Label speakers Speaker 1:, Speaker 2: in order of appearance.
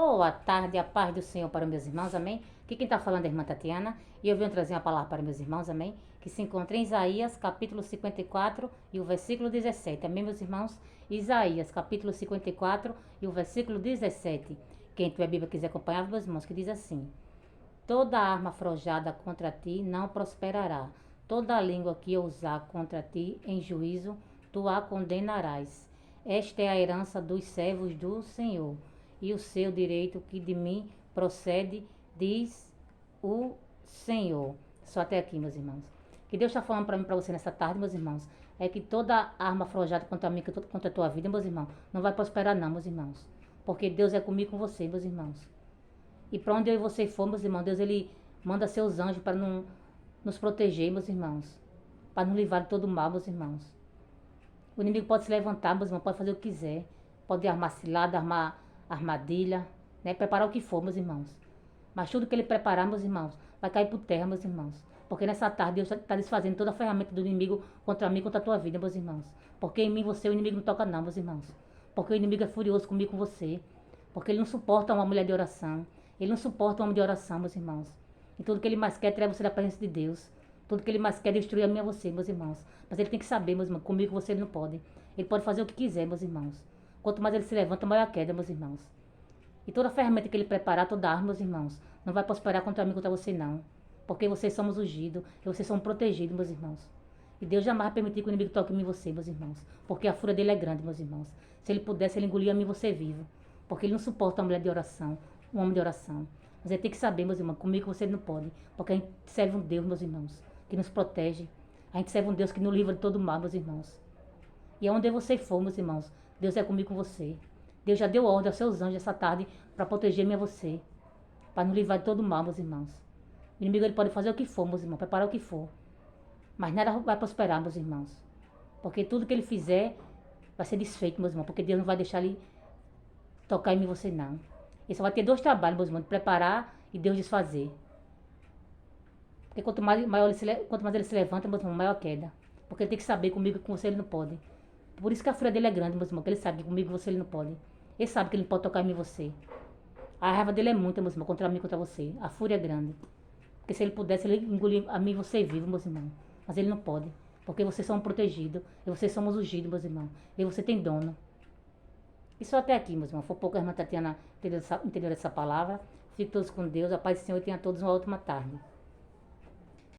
Speaker 1: Boa tarde, a paz do Senhor para meus irmãos, amém? Aqui quem está falando é a irmã Tatiana e eu venho trazer uma palavra para meus irmãos, amém? Que se encontra em Isaías, capítulo 54 e o versículo 17, amém, meus irmãos? Isaías, capítulo 54 e o versículo 17. Quem tiver a Bíblia quiser acompanhar, meus irmãos, que diz assim: Toda arma forjada contra ti não prosperará, toda língua que eu usar contra ti em juízo, tu a condenarás. Esta é a herança dos servos do Senhor e o seu direito que de mim procede, diz o Senhor. Só até aqui, meus irmãos. Que Deus está falando para mim, para você nessa tarde, meus irmãos, é que toda arma forjada contra mim, contra a tua vida, meus irmãos, não vai prosperar não, meus irmãos. Porque Deus é comigo com você, meus irmãos. E para onde eu e você for, meus irmãos, Deus ele manda seus anjos para nos proteger, meus irmãos. Para nos livrar de todo mal, meus irmãos. O inimigo pode se levantar, meus irmãos, pode fazer o que quiser. Pode armar cilada, armar armadilha, né? Preparar o que for, meus irmãos. Mas tudo que ele preparar, meus irmãos, vai cair por terra, meus irmãos. Porque nessa tarde Deus está desfazendo toda a ferramenta do inimigo contra mim, contra a tua vida, meus irmãos. Porque em mim você, o inimigo não toca não, meus irmãos. Porque o inimigo é furioso comigo, com você. Porque ele não suporta uma mulher de oração. Ele não suporta um homem de oração, meus irmãos. E tudo que ele mais quer é tirar você da presença de Deus. Tudo que ele mais quer é destruir a mim e a você, meus irmãos. Mas ele tem que saber, meus irmãos, comigo você ele não pode. Ele pode fazer o que quiser, meus irmãos. Quanto mais ele se levanta, maior a queda, meus irmãos. E toda a ferramenta que ele preparar, toda arma, meus irmãos, não vai prosperar contra mim, contra você, não. Porque vocês somos ungidos e vocês são protegidos, meus irmãos. E Deus jamais vai permitir que o inimigo toque em mim e você, meus irmãos. Porque a fúria dele é grande, meus irmãos. Se ele pudesse, ele engolia a mim e você vivo. Porque ele não suporta uma mulher de oração, um homem de oração. Mas ele tem que saber, meus irmãos, comigo você não pode. Porque a gente serve um Deus, meus irmãos, que nos protege. A gente serve um Deus que nos livra de todo mal, meus irmãos. E aonde você for, meus irmãos, Deus é comigo com você. Deus já deu ordem aos seus anjos essa tarde para proteger-me a você. Para nos livrar de todo mal, meus irmãos. O inimigo ele pode fazer o que for, meus irmãos, preparar o que for. Mas nada vai prosperar, meus irmãos. Porque tudo que ele fizer vai ser desfeito, meus irmãos. Porque Deus não vai deixar ele tocar em mim e você, não. Ele só vai ter dois trabalhos, meus irmãos, de preparar e Deus desfazer. Porque quanto mais ele se levanta, meus irmãos, maior a queda. Porque ele tem que saber comigo que com você ele não pode. Por isso que a fúria dele é grande, meus irmãos, porque ele sabe que comigo você ele não pode. Ele sabe que ele não pode tocar em mim e você. A raiva dele é muita, meus irmãos, contra mim e contra você. A fúria é grande. Porque se ele pudesse, ele engolir a mim e você vivo, meus irmãos. Mas ele não pode. Porque vocês são protegidos. E vocês somos ungidos, meus irmãos. E você tem dono. E só até aqui, meus irmãos. Foi pouco a irmã Tatiana entendeu essa palavra. Fiquem todos com Deus. A paz do Senhor e tenha todos uma ótima tarde.